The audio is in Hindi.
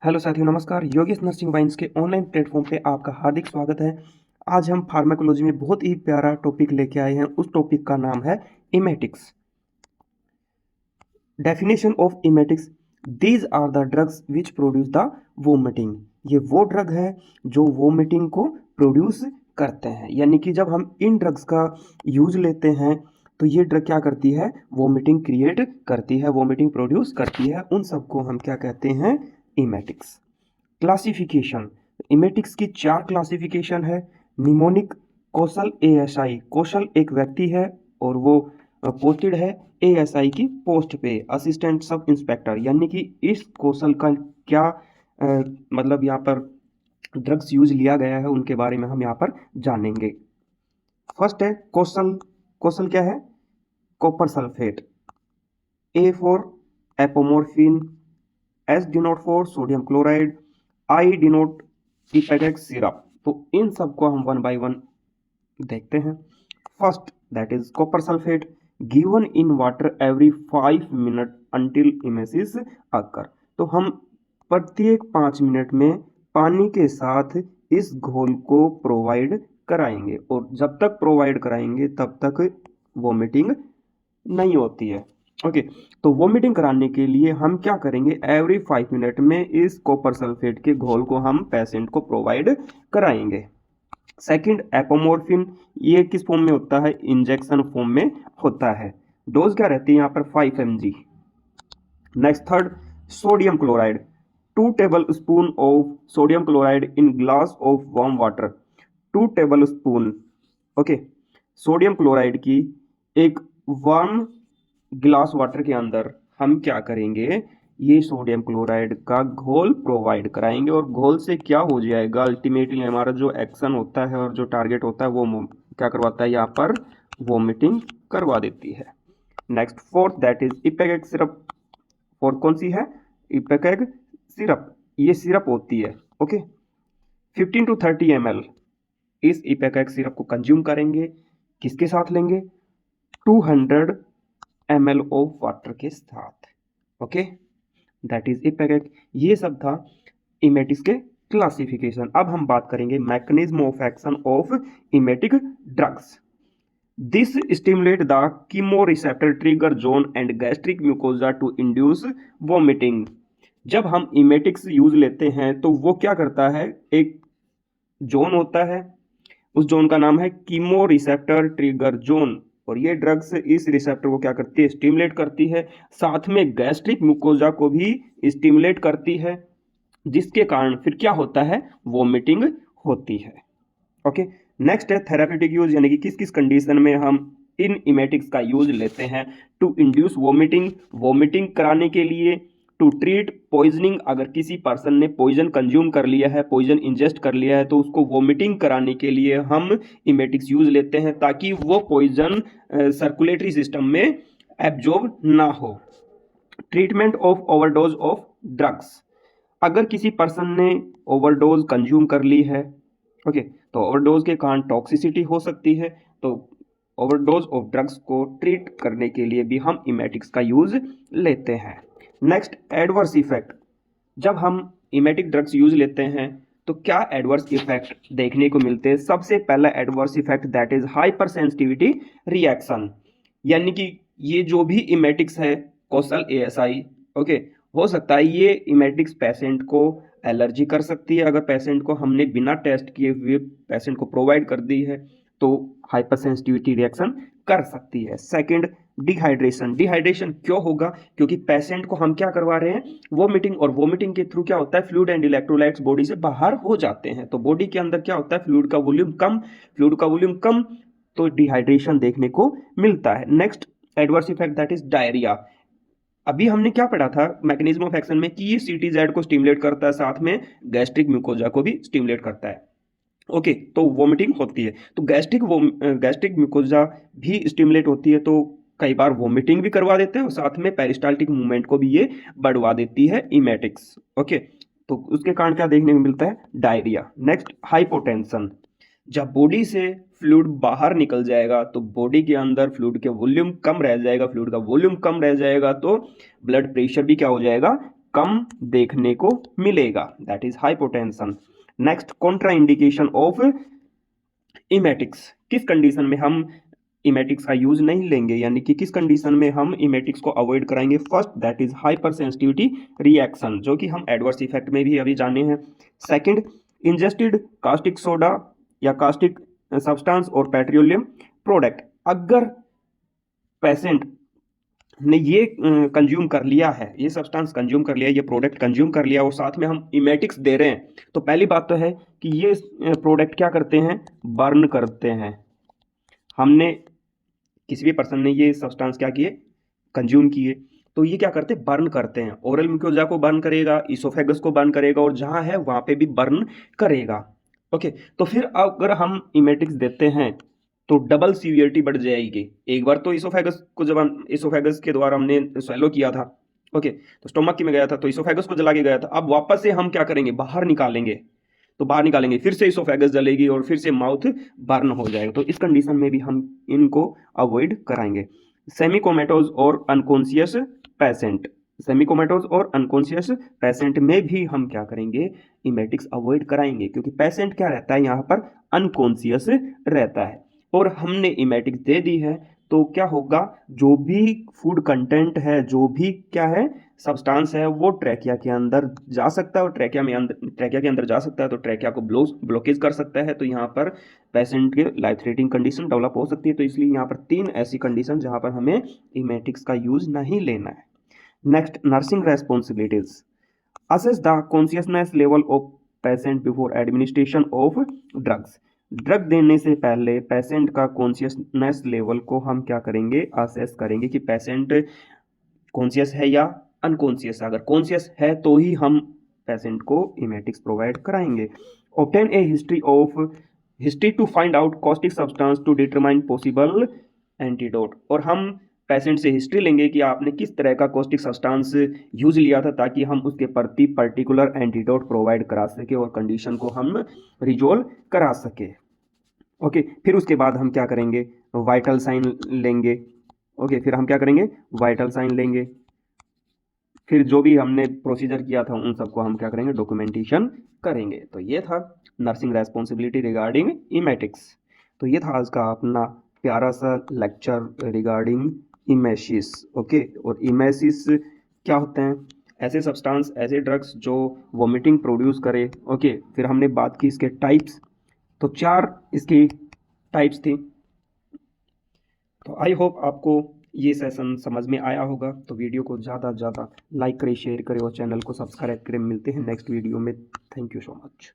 हेलो साथियों, नमस्कार। योगेश नर्सिंग वाइन्स के ऑनलाइन प्लेटफॉर्म पे आपका हार्दिक स्वागत है। आज हम फार्माकोलॉजी में बहुत ही प्यारा टॉपिक लेके आए हैं। उस टॉपिक का नाम है emetics. Definition of emetics: these are the drugs which produce the vomiting. ये वो ड्रग है जो वोमिटिंग को प्रोड्यूस करते हैं। यानी कि जब हम इन ड्रग्स का यूज लेते हैं तो ये ड्रग क्या करती है? वोमिटिंग क्रिएट करती है, वोमिटिंग प्रोड्यूस करती है। उन सबको हम क्या कहते हैं? इमेटिक्स। क्लासिफिकेशन: इमेटिक्स की 4 क्लासिफिकेशन है। निमोनिक: कौशल एएसआई। कौशल एक व्यक्ति है और वो पोस्टेड है एएसआई की पोस्ट पे, असिस्टेंट सब इंस्पेक्टर। यानी कि इस कौशल का क्या मतलब यहाँ पर ड्रग्स यूज लिया गया है उनके बारे में हम यहाँ पर जानेंगे। फर्स्ट है कौशल। कौशल क्या है? Copper sulphate. A for apomorphine. S denote for sodium chloride. I denote ipecacs syrup. तो इन सबको हम वन बाय वन देखते हैं। First, that is copper sulphate, given in water every 5 minute until emesis occur. तो हम प्रत्येक 5 मिनट में पानी के साथ इस घोल को प्रोवाइड कराएंगे, और जब तक प्रोवाइड कराएंगे तब तक वोमिटिंग नहीं होती है। ओके, तो वोमिटिंग कराने के लिए हम क्या करेंगे? एवरी 5 मिनट में इस कॉपर सल्फेट के घोल को हम पेशेंट को प्रोवाइड कराएंगे। Second, apomorphine. ये किस फॉर्म में होता है? इंजेक्शन फॉर्म में होता है। डोज क्या रहती है यहाँ पर? 5 mg। Next, third, sodium chloride. 2 table spoon of sodium chloride in glass of warm water. 2 table spoon, okay, sodium chloride की एक वार्म गिलास वाटर के अंदर हम क्या करेंगे? ये सोडियम क्लोराइड का घोल प्रोवाइड कराएंगे, और घोल से क्या हो जाएगा? अल्टीमेटली हमारा जो एक्शन होता है और जो टारगेट होता है वो क्या करवाता है? यहाँ पर वोमिटिंग करवा देती है। Next, fourth, that is ipecac syrup. Fourth कौन सी है? इपेकेग सिरप। ये सिरप होती है, ओके। 15 to 30 ml इस इपेकेग सिरप को कंज्यूम करेंगे। किसके साथ लेंगे? 200 ml ऑफ वाटर के साथ, ओके। That is इपेकेग। ये सब था इमेटिक्स के क्लासिफिकेशन। अब हम बात करेंगे mechanism of action of emetic drugs. This stimulate the chemoreceptor trigger zone and gastric mucosa to induce vomiting. जब हम इमेटिक्स यूज लेते हैं तो वो क्या करता है? एक जोन होता है, उस जोन का नाम है कीमो रिसेप्टर ट्रिगर जोन, और ये ड्रग्स इस रिसेप्टर को क्या करती है? स्टिमुलेट करती है। साथ में गैस्ट्रिक म्यूकोजा को भी स्टिमुलेट करती है, जिसके कारण फिर क्या होता है? वोमिटिंग होती है, ओके। नेक्स्ट है थेराप्यूटिक यूज, यानी कि किस किस कंडीशन में हम इन इमेटिक्स का यूज लेते हैं? टू इंड्यूस वोमिटिंग, वोमिटिंग कराने के लिए। टू ट्रीट पॉइजनिंग, अगर किसी पर्सन ने पॉइजन कंज्यूम कर लिया है, पॉइजन इंजेस्ट कर लिया है, तो उसको वोमिटिंग कराने के लिए हम इमेटिक्स यूज लेते हैं, ताकि वो पॉइजन सर्कुलेटरी सिस्टम में एब्जॉर्ब ना हो। Treatment of overdose of drugs, अगर किसी पर्सन ने ओवरडोज कंज्यूम कर ली है, ओके, तो ओवरडोज के कारण टॉक्सिसिटी हो सकती है, तो ओवरडोज ऑफ ड्रग्स को ट्रीट करने के लिए भी हम इमेटिक्स का यूज लेते हैं। Next, adverse effect. जब हम इमेटिक ड्रग्स यूज लेते हैं तो क्या एडवर्स इफेक्ट देखने को मिलते हैं? सबसे पहला adverse effect, that is hyper sensitivity reaction. यानी कि ये जो भी इमेटिक्स है, कौशल एएसआई, ओके, हो सकता है ये इमेटिक्स पेशेंट को एलर्जी कर सकती है। अगर पेशेंट को हमने बिना टेस्ट किए हुए पेशेंट को प्रोवाइड कर दी है तो हाइपर सेंसिटिविटी रिएक्शन कर सकती है। Second, dehydration. डिहाइड्रेशन क्यों होगा? क्योंकि पेशेंट को हम क्या करवा रहे हैं? वोमिटिंग, और वोमिटिंग के थ्रू क्या होता है? फ्लूइड एंड इलेक्ट्रोलाइट्स बॉडी से बाहर हो जाते हैं, तो बॉडी के अंदर क्या होता है? फ्लूइड का वॉल्यूम कम। फ्लूइड का वॉल्यूम कम तो डिहाइड्रेशन देखने को मिलता है। Next adverse effect, that is diarrhoea. अभी हमने क्या पढ़ा था मैकेनिज्म ऑफ एक्शन में कि ये सीटीजेड को स्टिमुलेट करता है, साथ में गैस्ट्रिक म्यूकोजा को भी स्टिमुलेट करता है, ओके। तो वोमिटिंग होती है, तो गैस्ट्रिक म्यूकोजा भी स्टिमुलेट होती है, तो कई बार वोमिटिंग भी करवा देते हैं, और साथ में पेरिस्टाल्टिक मूवमेंट को भी ये बढ़वा देती है इमेटिक्स, ओके। तो उसके कारण क्या देखने को मिलता है? डायरिया। Next, hypotension. जब बॉडी से फ्लूइड बाहर निकल जाएगा तो बॉडी के अंदर फ्लूइड के वॉल्यूम कम रह जाएगा, फ्लूइड का वॉल्यूम कम रह जाएगा तो ब्लड प्रेशर भी क्या हो जाएगा? कम देखने को मिलेगा, that is hypotension. Next, Contra indication of emetics, किस कंडीशन में हम इमेटिक्स का यूज नहीं लेंगे, यानी कि किस कंडीशन में हम इमेटिक्स को अवॉइड कराएंगे। First, that is hyper sensitivity reaction, जो कि हम एडवर्स इफेक्ट में भी अभी जाने हैं। सेकंड, इंजेस्टेड कास्टिक सोडा या कास्टिक सब्सटेंस और पेट्रोलियम प्रोडक्ट, अगर पेशेंट ने ये कंज्यूम कर लिया है, ये सब्सटेंस कंज्यूम कर लिया, ये प्रोडक्ट कंज्यूम कर लिया और साथ में हम इमेटिक्स दे रहे हैं, तो पहली बात तो है कि ये प्रोडक्ट क्या करते हैं, बर्न करते हैं। हमने किसी भी पर्सन ने ये सब्सटेंस क्या किए, कंज्यूम किए, तो ये क्या करते हैं, बर्न करते हैं। ओरल म्यूकोजा को बर्न करेगा, इसोफेगस को बर्न करेगा और जहां है वहां पे भी बर्न करेगा। ओके, तो फिर अगर हम इमेटिक्स देते हैं तो डबल सीवियरिटी बढ़ जाएगी। एक बार तो इसोफेगस को जब हम इसोफेगस के द्वारा हमने स्वेलो किया था, ओके, तो स्टोमक में गया था तो इसोफेगस को जला के गया था, अब वापस से हम क्या करेंगे, बाहर निकालेंगे, तो बाहर निकालेंगे फिर से इसोफेगस जलेगी और फिर से माउथ बर्न हो जाएगा। तो इस कंडीशन में भी हम इनको अवॉइड कराएंगे। सेमी कोमेटोज और अनकॉन्शियस पेशेंट, सेमी कोमेटोज और अनकॉन्शियस पेशेंट में भी हम क्या करेंगे, इमेटिक्स अवॉइड कराएंगे, क्योंकि पेशेंट क्या रहता है यहाँ पर, अनकॉन्शियस रहता है और हमने इमेटिक्स दे दी है, तो क्या होगा, जो भी फूड कंटेंट है, जो भी क्या है सब्सटेंस है, वो ट्रैकिया के अंदर जा सकता है और ट्रैकिया के अंदर जा सकता है तो ट्रैकिया को ब्लॉकेज कर सकता है। तो यहाँ पर पेशेंट के लाइफ थ्रेटनिंग कंडीशन डेवलप हो सकती है। तो इसलिए यहाँ पर 3 ऐसी कंडीशन जहाँ पर हमें इमेटिक्स का यूज नहीं लेना है। Next, nursing responsibilities, assess the consciousness level of patient before administration of drugs, drug देने से पहले पेशेंट का कॉन्शियसनेस लेवल को हम क्या करेंगे, असेस करेंगे कि पेशेंट कॉन्शियस है या अनकॉन्शियस है। अगर कॉन्शियस है तो ही हम पेशेंट को इमेटिक्स प्रोवाइड कराएंगे। Obtain a history to find out caustic substance to determine possible antidote, और हम पेशेंट से हिस्ट्री लेंगे कि आपने किस तरह का कॉस्टिक सब्सटेंस यूज लिया था, ताकि हम उसके प्रति पर्टिकुलर एंटीडोट प्रोवाइड करा सके और कंडीशन को हम रिजोल्व करा सके। ओके, फिर उसके बाद हम क्या करेंगे, वाइटल साइन लेंगे। ओके, फिर हम क्या करेंगे, वाइटल साइन लेंगे। फिर जो भी हमने प्रोसीजर किया था उन सबको हम क्या करेंगे, डॉक्यूमेंटेशन करेंगे। तो ये था नर्सिंग रेस्पॉन्सिबिलिटी रिगार्डिंग इमेटिक्स। तो ये था आज का अपना प्यारा सा लेक्चर रिगार्डिंग इमेसिस। ओके, और इमेसिस क्या होते हैं, ऐसे सब्सटेंस, ऐसे ड्रग्स जो वोमिटिंग प्रोड्यूस करे। ओके, फिर हमने बात की इसके टाइप्स, तो 4 इसकी टाइप्स थी। तो आई होप आपको ये सेशन समझ में आया होगा। तो वीडियो को ज़्यादा से ज़्यादा लाइक करें, शेयर करें और चैनल को सब्सक्राइब करें। मिलते हैं नेक्स्ट वीडियो में। Thank you so much.